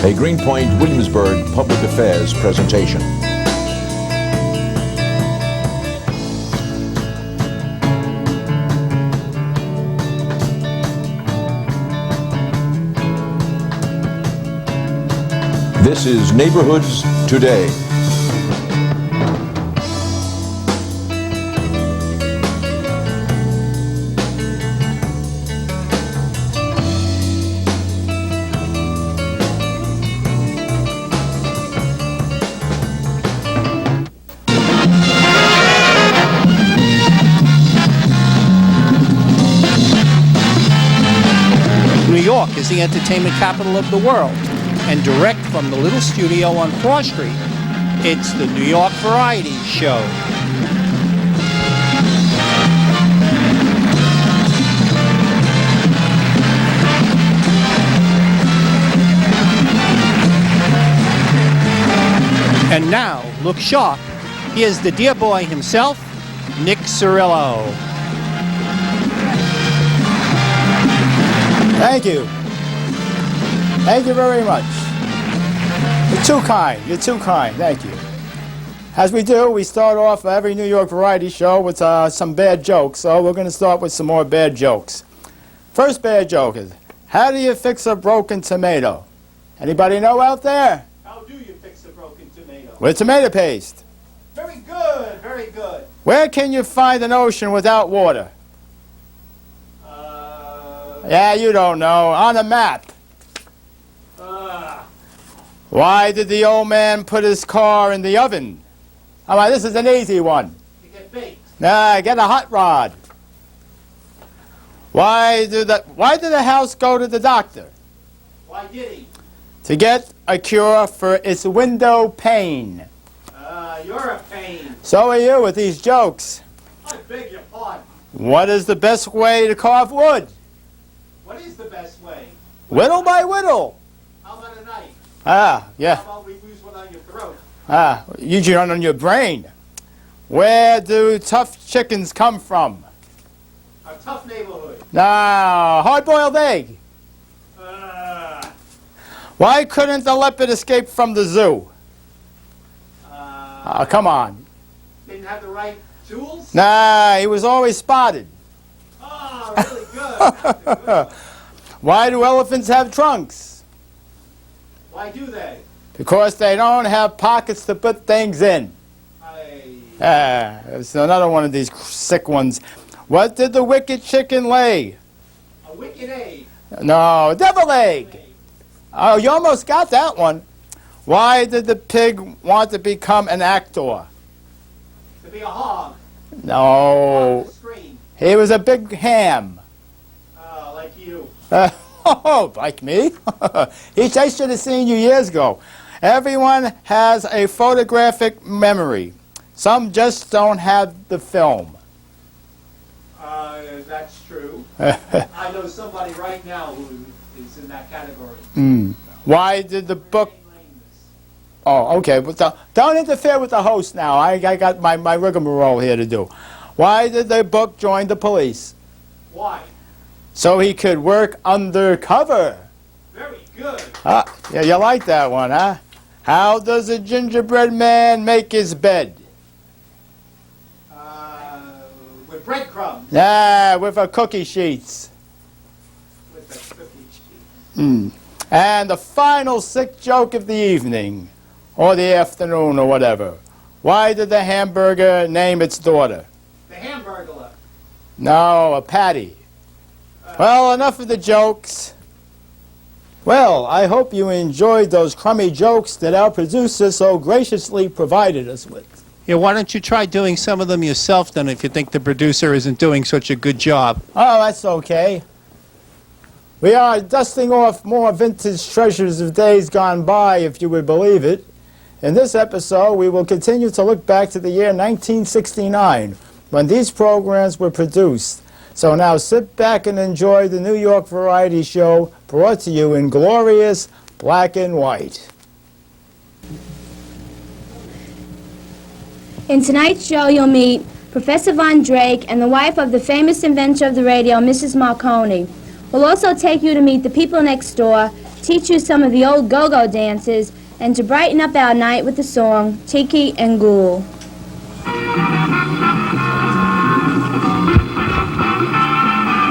A Greenpoint Williamsburg Public Affairs presentation. This is Neighborhoods Today. New York is the entertainment capital of the world, and direct from the little studio on 4th Street, it's the New York Variety Show. And now, look sharp. Here's the dear boy himself, Nick CIRILLO. Thank you. Thank you very much. You're too kind. You're too kind. Thank you. As we do, we start off every New York Variety Show with some bad jokes. So we're going to start with some more bad jokes. First bad joke is, how do you fix a broken tomato? Anybody know out there? How do you fix a broken tomato? With tomato paste. Very good, very good. Where can you find an ocean without water? Yeah, you don't know. On a map. Why did the old man put his car in the oven? All right, this is an easy one. To get baked. Nah, get a hot rod. Why did the house go to the doctor? Why did he? To get a cure for its window pane. You're a pain. So are you with these jokes. I beg your pardon. What is the best way to carve wood? What is the best way? Whittle by whittle. How about a knife? Yeah. How about we use one on your throat? Usually on your brain. Where do tough chickens come from? A tough neighborhood. Nah, hard-boiled egg. Why couldn't the leopard escape from the zoo? Come on. Didn't have the right tools? Nah, he was always spotted. Oh, really good. Good. Why do elephants have trunks? Why do they? Because they don't have pockets to put things in. It's another one of these sick ones. What did the wicked chicken lay? A wicked egg. No, devil egg. Oh, you almost got that one. Why did the pig want to become an actor? To be a hog. No. On the screen. He was a big ham. Like you. Oh, like me? I should have seen you years ago. Everyone has a photographic memory. Some just don't have the film. That's true. I know somebody right now who is in that category. Why did the book... Oh, okay, but don't interfere with the host now. I got my rigmarole here to do. Why did the book join the police? Why? So he could work undercover. Very good. Yeah, you like that one, huh? How does a gingerbread man make his bed? With breadcrumbs. Nah, with a cookie sheets. With a cookie sheet. And the final sick joke of the evening, or the afternoon, or whatever. Why did the hamburger name its daughter? The Hamburglar. No, a patty. Well, enough of the jokes. Well, I hope you enjoyed those crummy jokes that our producer so graciously provided us with. Yeah, why don't you try doing some of them yourself then if you think the producer isn't doing such a good job? Oh, that's okay. We are dusting off more vintage treasures of days gone by, if you would believe it. In this episode, we will continue to look back to the year 1969, when these programs were produced. So now sit back and enjoy the New York Variety Show, brought to you in glorious black and white. In tonight's show, you'll meet Professor Von Drake and the wife of the famous inventor of the radio, Mrs. Marconi. We'll also take you to meet the people next door, teach you some of the old go-go dances, and to brighten up our night with the song Tiki and Ghoul.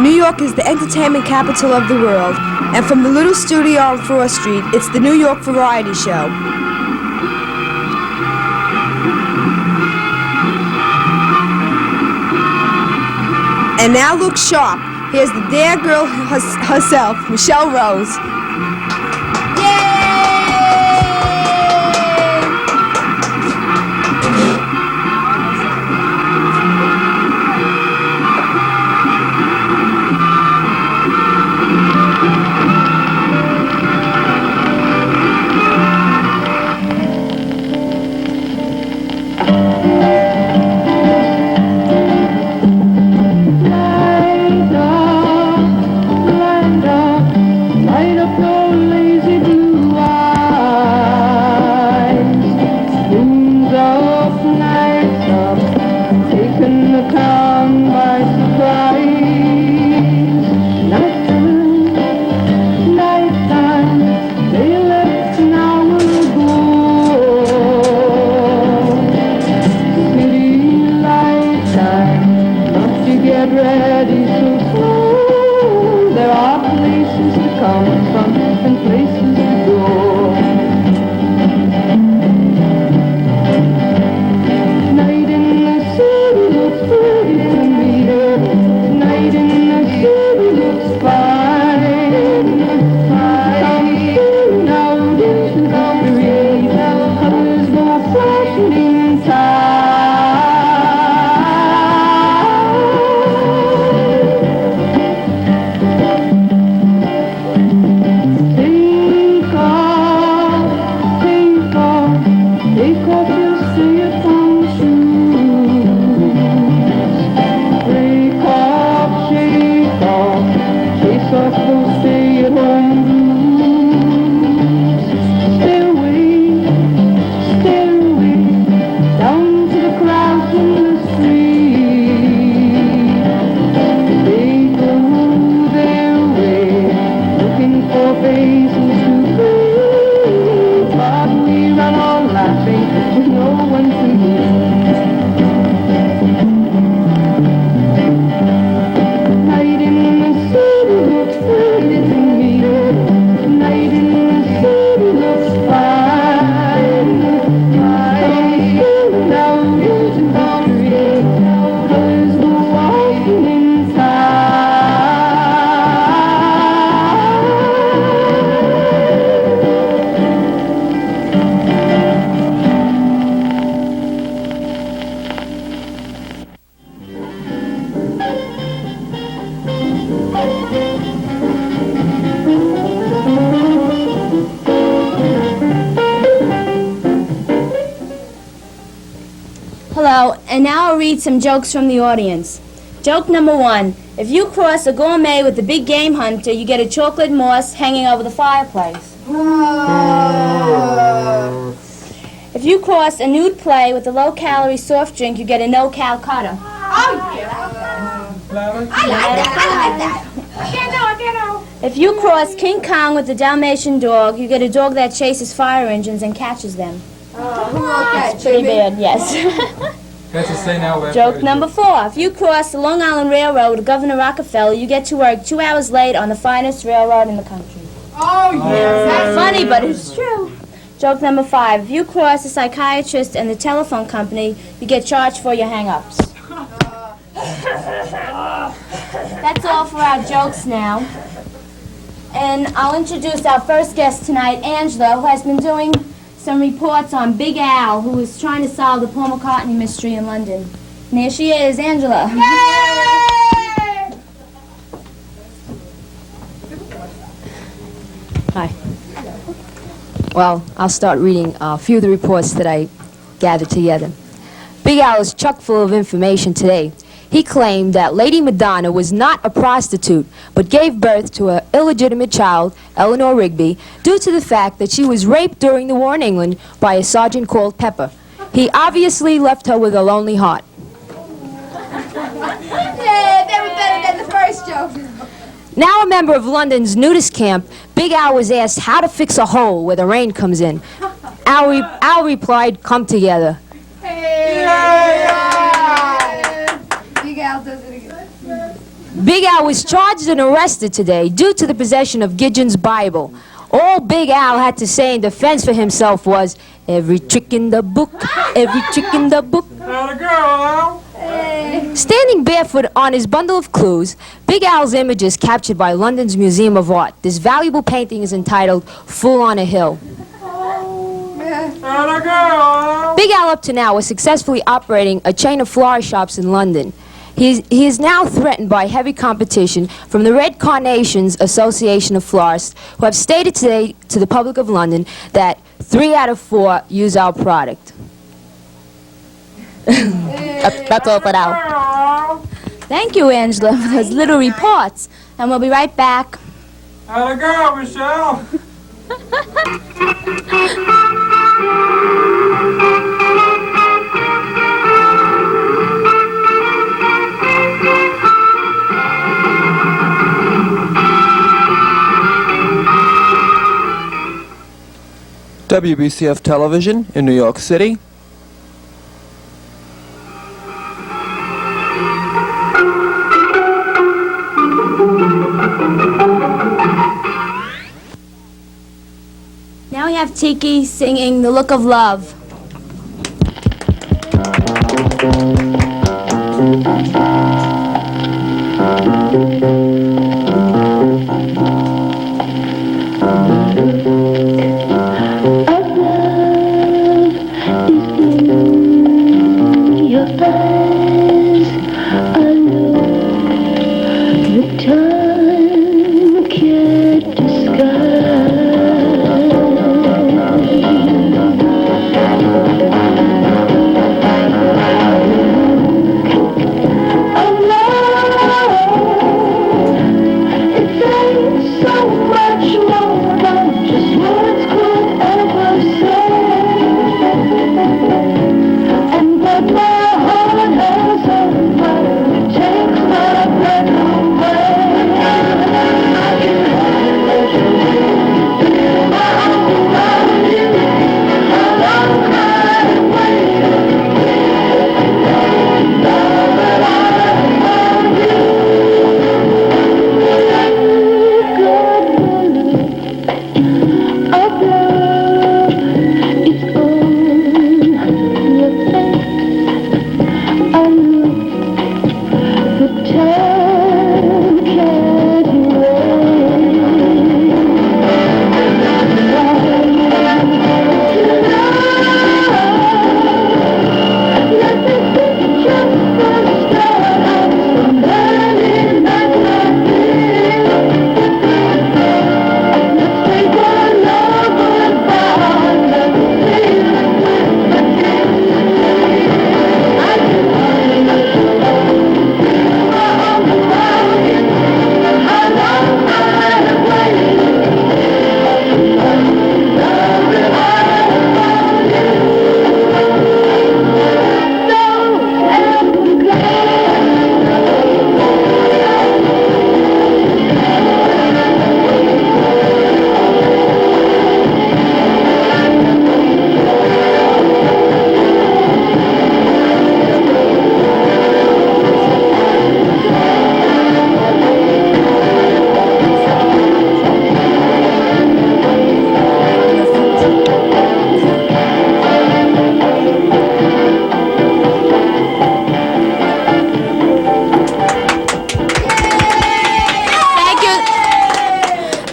New York is the entertainment capital of the world, and from the little studio on Frost Street, it's the New York Variety Show. And now look sharp. Here's the dare girl herself, Michelle Rose. Hello, and now I'll read some jokes from the audience. Joke number 1. If you cross a gourmet with a big game hunter, you get a chocolate moss hanging over the fireplace. If you cross a nude play with a low-calorie soft drink, you get a no-cal cutter. I like that. I can't know. If you cross King Kong with a Dalmatian dog, you get a dog that chases fire engines and catches them. It's pretty bad, yes. Joke number 4. If you cross the Long Island Railroad with Governor Rockefeller, you get to work 2 hours late on the finest railroad in the country. Oh, yes. That's funny, but it's true. Joke number 5. If you cross a psychiatrist and the telephone company, you get charged for your hang-ups. That's all for our jokes now. And I'll introduce our first guest tonight, Angela, who has been doing some reports on Big Al, who is trying to solve the Paul McCartney mystery in London. And here she is, Angela. Yay! Hi. Well, I'll start reading a few of the reports that I gathered together. Big Al is chock full of information today. He claimed that Lady Madonna was not a prostitute, but gave birth to an illegitimate child, Eleanor Rigby, due to the fact that she was raped during the war in England by a sergeant called Pepper. He obviously left her with a lonely heart. Yeah, they were better than the first joke. Now a member of London's nudist camp, Big Al was asked how to fix a hole where the rain comes in. Al replied, "Come together." Big Al does it again. Big Al was charged and arrested today due to the possession of Gideon's Bible. All Big Al had to say in defense for himself was, "Every trick in the book, every trick in the book." Standing barefoot on his bundle of clues, Big Al's image is captured by London's Museum of Art. This valuable painting is entitled "Fool on a Hill." Big Al up to now was successfully operating a chain of flower shops in London. He is now threatened by heavy competition from the Red Carnations Association of Florists, who have stated today to the public of London that 3 out of 4 use our product. That's all for now. Thank you, Angela, for those little reports. And we'll be right back. How'd it go, Michelle? WBCF Television in New York City. Now we have Tiki singing "The Look of Love."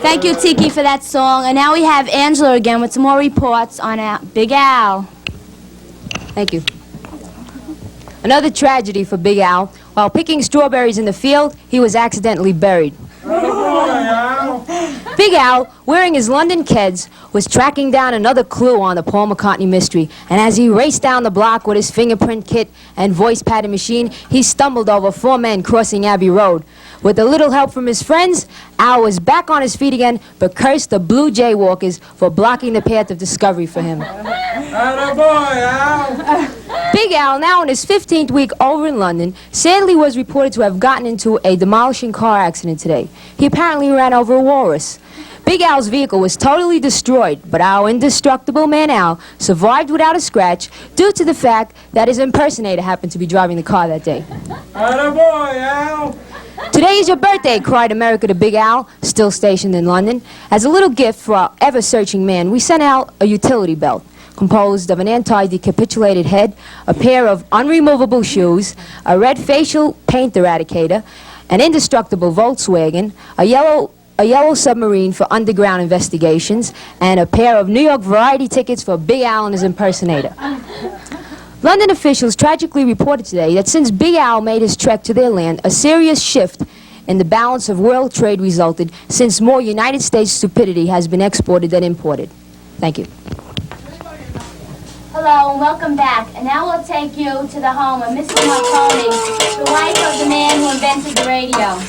Thank you, Tiki, for that song. And now we have Angela again with some more reports on Big Al. Thank you. Another tragedy for Big Al. While picking strawberries in the field, he was accidentally buried. Big Al, wearing his London Keds, was tracking down another clue on the Paul McCartney mystery. And as he raced down the block with his fingerprint kit and voice pattern machine, he stumbled over 4 men crossing Abbey Road. With a little help from his friends, Al was back on his feet again, but cursed the blue jaywalkers for blocking the path of discovery for him. Attaboy, Al! Big Al, now in his 15th week over in London, sadly was reported to have gotten into a demolishing car accident today. He apparently ran over a walrus. Big Al's vehicle was totally destroyed, but our indestructible man Al survived without a scratch due to the fact that his impersonator happened to be driving the car that day. Attaboy, Al. Today is your birthday, cried America to Big Al, still stationed in London. As a little gift for our ever-searching man, we sent out a utility belt composed of an anti-decapitulated head, a pair of unremovable shoes, a red facial paint eradicator, an indestructible Volkswagen, a yellow submarine for underground investigations, and a pair of New York Variety tickets for Big Al and his impersonator. London officials tragically reported today that since Big Al made his trek to their land, a serious shift in the balance of world trade resulted, since more United States stupidity has been exported than imported. Thank you. Hello and welcome back. And now we'll take you to the home of Mrs. Marconi, the wife of the man who invented the radio.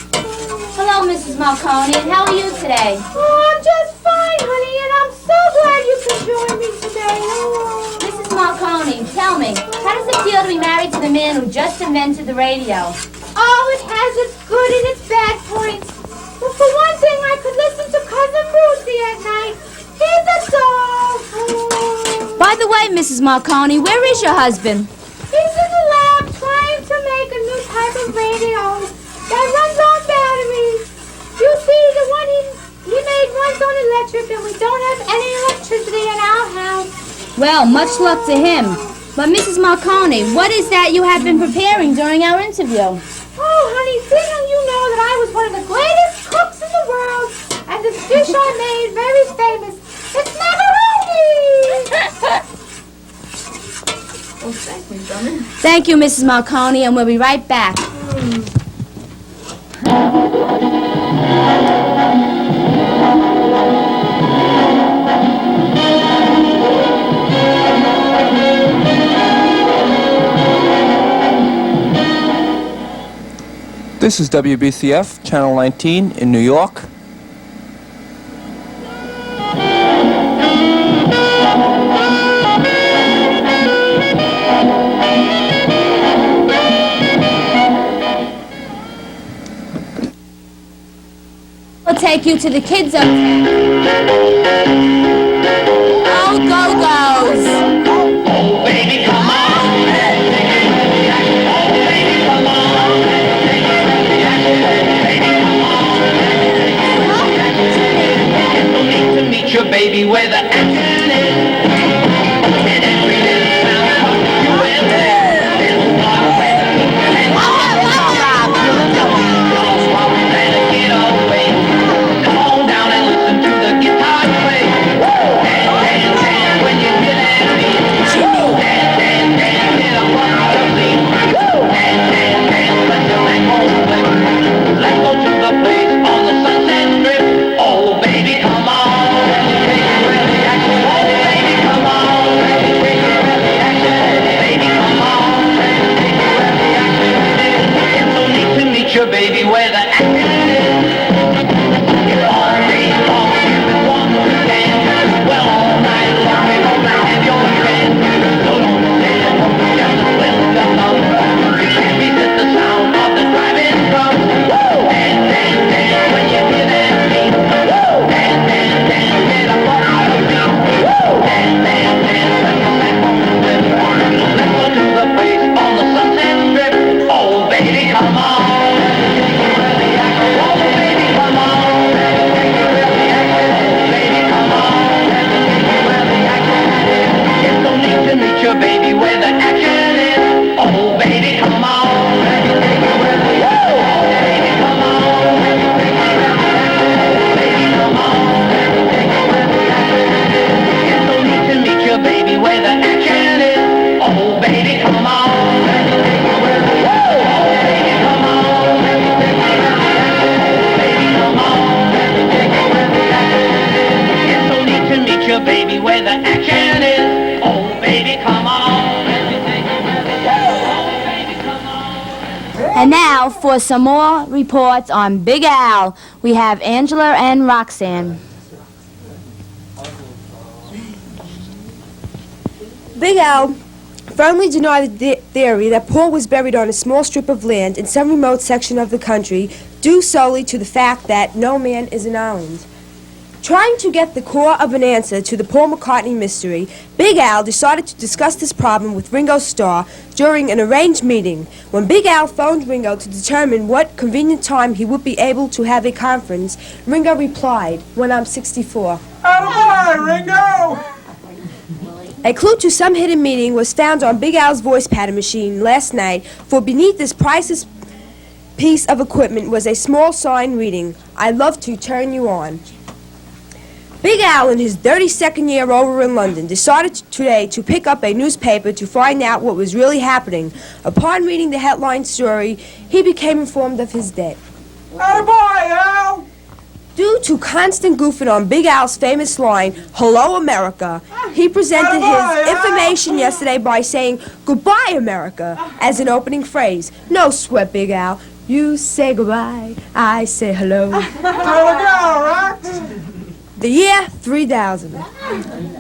Hello, Mrs. Marconi, and how are you today? Oh, I'm just fine, honey, and I'm so glad you could join me today. Oh. Mrs. Marconi, tell me, how does it feel to be married to the man who just invented the radio? Oh, it has its good and its bad points. Well, for one thing, I could listen to Cousin Brucey at night. He's a soul. By the way, Mrs. Marconi, where is your husband? He's in the lab trying to make a new type of radio that runs on batteries. You see, the one he made runs on electric, and we don't have any electricity in our house. Well, much luck to him. But Mrs. Marconi, what is that you have been preparing during our interview? Oh, honey, didn't you know that I was one of the greatest cooks in the world, and this dish I made very famous? It's macaroni! Thank you, Mrs. Marconi, and we'll be right back. This is WBCF, Channel 19 in New York. We'll take you to the kids' uptown. Oh, go-go's! Oh, baby, come on. Your baby where the action is, and every little sound you will is not where and while we better get away. Come on down and listen to the guitar play. Dance, dance when you hear that beat. Dance, dance, dance, get up off your feet. Dance, dance, dance, let the back home play. Let's go to the place on the Sunset Strip. Oh baby, come on. Your baby where the action is. All day long you've been wanting to dance. Well, all night long we're gonna have your friend. So don't stay at home, just swing the thumb. You can't resist the sound of the driving drum. Dance, dance, dance when you hear that beat. Dance, dance, dance, get up off your feet. Dance, dance, dance, let the back home slip. Let's go to the place on the Sunset Strip. Oh baby, come on. Your baby where the action is. Oh baby, come on. Baby, come on. Baby, come on. It's so neat to meet your baby where the action is. Oh baby, come on. Baby, come on. Baby, come on. It's so neat to meet your baby where the action is. Oh baby, come on. And now for some more reports on Big Al, we have Angela and Roxanne. Big Al firmly deny the theory that Paul was buried on a small strip of land in some remote section of the country due solely to the fact that no man is an island. Trying to get the core of an answer to the Paul McCartney mystery, Big Al decided to discuss this problem with Ringo Starr during an arranged meeting. When Big Al phoned Ringo to determine what convenient time he would be able to have a conference, Ringo replied, "When I'm 64. Attaboy, Ringo! A clue to some hidden meaning was found on Big Al's voice pattern machine last night, for beneath this priceless piece of equipment was a small sign reading, "I'd love to turn you on." Big Al, in his 32nd year over in London, decided today to pick up a newspaper to find out what was really happening. Upon reading the headline story, he became informed of his death. Attaboy, Al! Due to constant goofing on Big Al's famous line, "Hello, America," he presented his information yesterday by saying, "Goodbye, America," as an opening phrase. No sweat, Big Al. You say goodbye, I say hello. There we go, Rex! The year 3000.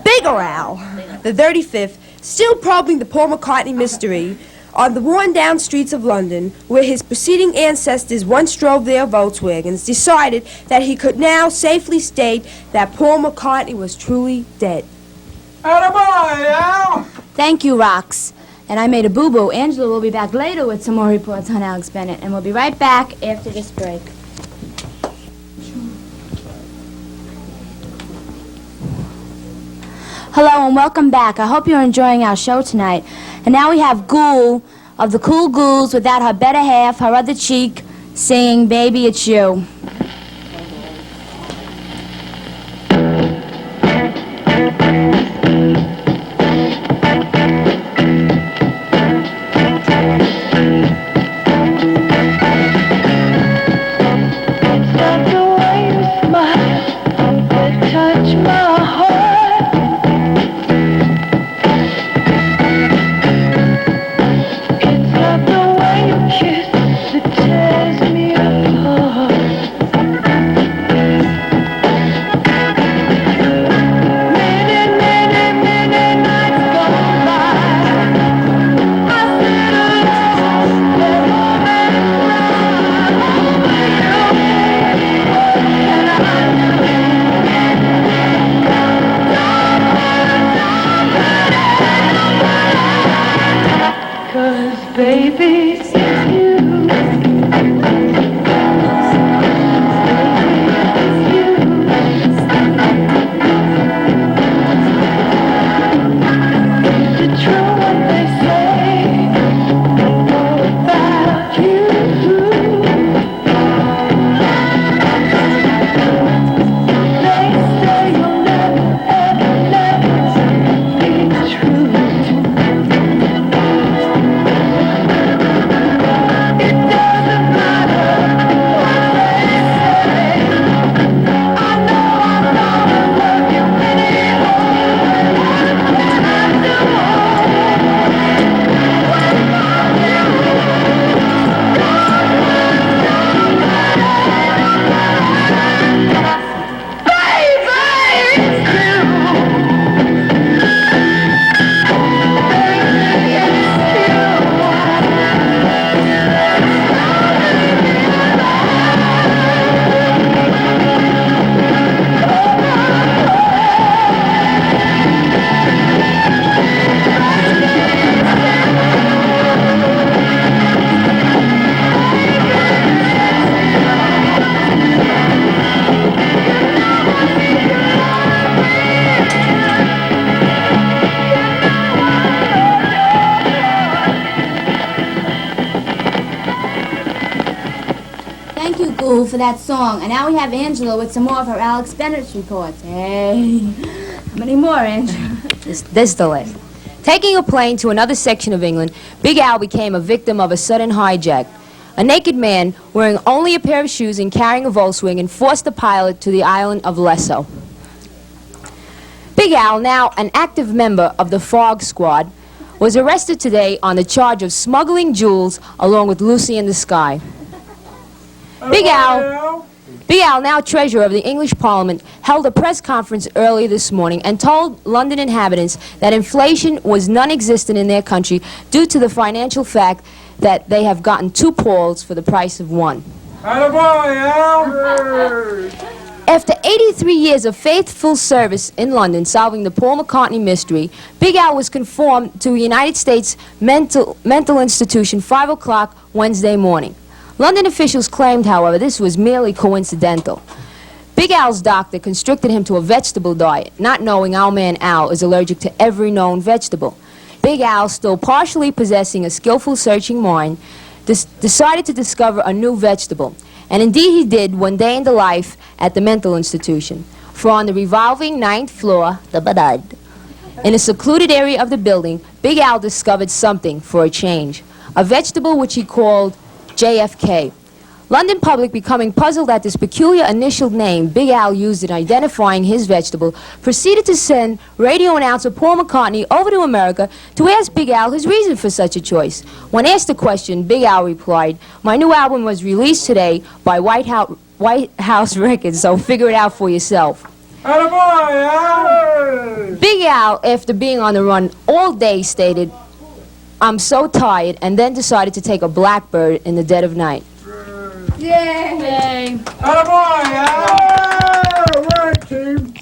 Bigger Al, the 35th, still probing the Paul McCartney mystery on the worn-down streets of London, where his preceding ancestors once drove their Volkswagens, decided that he could now safely state that Paul McCartney was truly dead. Attaboy, Al! Thank you, Rox. And I made a boo-boo. Angela will be back later with some more reports on Alex Bennett, and we'll be right back after this break. Hello and welcome back. I hope you're enjoying our show tonight. And now we have Ghoul of the Cool Ghouls without her better half, her other cheek, singing Baby It's You. For that song. And now we have Angela with some more of her Alex Bennett reports. Hey, how many more, Angela? This is the list. Taking a plane to another section of England, Big Al became a victim of a sudden hijack. A naked man, wearing only a pair of shoes and carrying a Volkswagen, forced the pilot to the island of Lesso. Big Al, now an active member of the Fog Squad, was arrested today on the charge of smuggling jewels along with Lucy in the Sky. Big Al Big Al, now treasurer of the English Parliament, held a press conference earlier this morning and told London inhabitants that inflation was non-existent in their country due to the financial fact that they have gotten 2 Pauls for the price of 1. Attaboy, Al! After 83 years of faithful service in London solving the Paul McCartney mystery, Big Al was conformed to a United States mental institution 5 o'clock Wednesday morning. London officials claimed, however, this was merely coincidental. Big Al's doctor constricted him to a vegetable diet, not knowing our man Al is allergic to every known vegetable. Big Al, still partially possessing a skillful searching mind, decided to discover a new vegetable. And indeed he did one day in the life at the mental institution. For on the revolving 9th floor, in a secluded area of the building, Big Al discovered something for a change. A vegetable which he called JFK. London public, becoming puzzled at this peculiar initial name Big Al used in identifying his vegetable, proceeded to send radio announcer Paul McCartney over to America to ask Big Al his reason for such a choice. When asked the question, Big Al replied, "My new album was released today by White House Records, so figure it out for yourself." Attaboy, Al! Big Al, after being on the run all day, stated, "I'm so tired," and then decided to take a blackbird in the dead of night. Yay! Attaboy, Al! Right, team.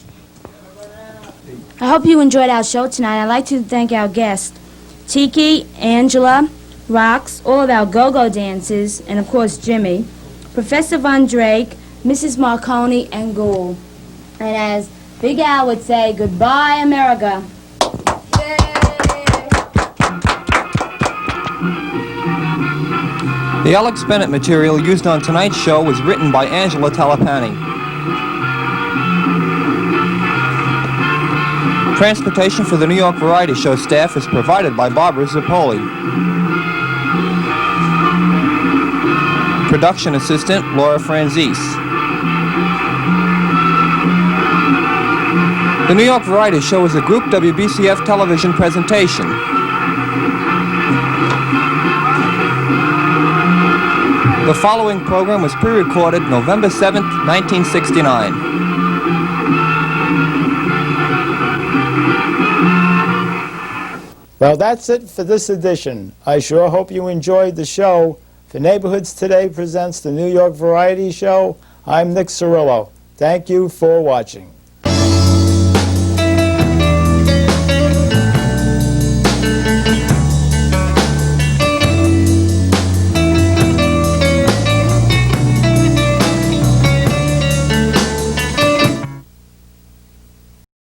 I hope you enjoyed our show tonight. I'd like to thank our guests, Tiki, Angela, Rox, all of our go-go dancers, and of course Jimmy, Professor Von Drake, Mrs. Marconi, and Gould. And as Big Al would say, goodbye, America. The Alex Bennett material used on tonight's show was written by Angela Talapani. Transportation for the New York Variety Show staff is provided by Barbara Zappoli. Production assistant, Laura Franzese. The New York Variety Show is a Group WBCF television presentation. The following program was pre-recorded November 7th, 1969. Well, that's it for this edition. I sure hope you enjoyed the show. For Neighborhoods Today presents the New York Variety Show, I'm Nick Cirillo. Thank you for watching.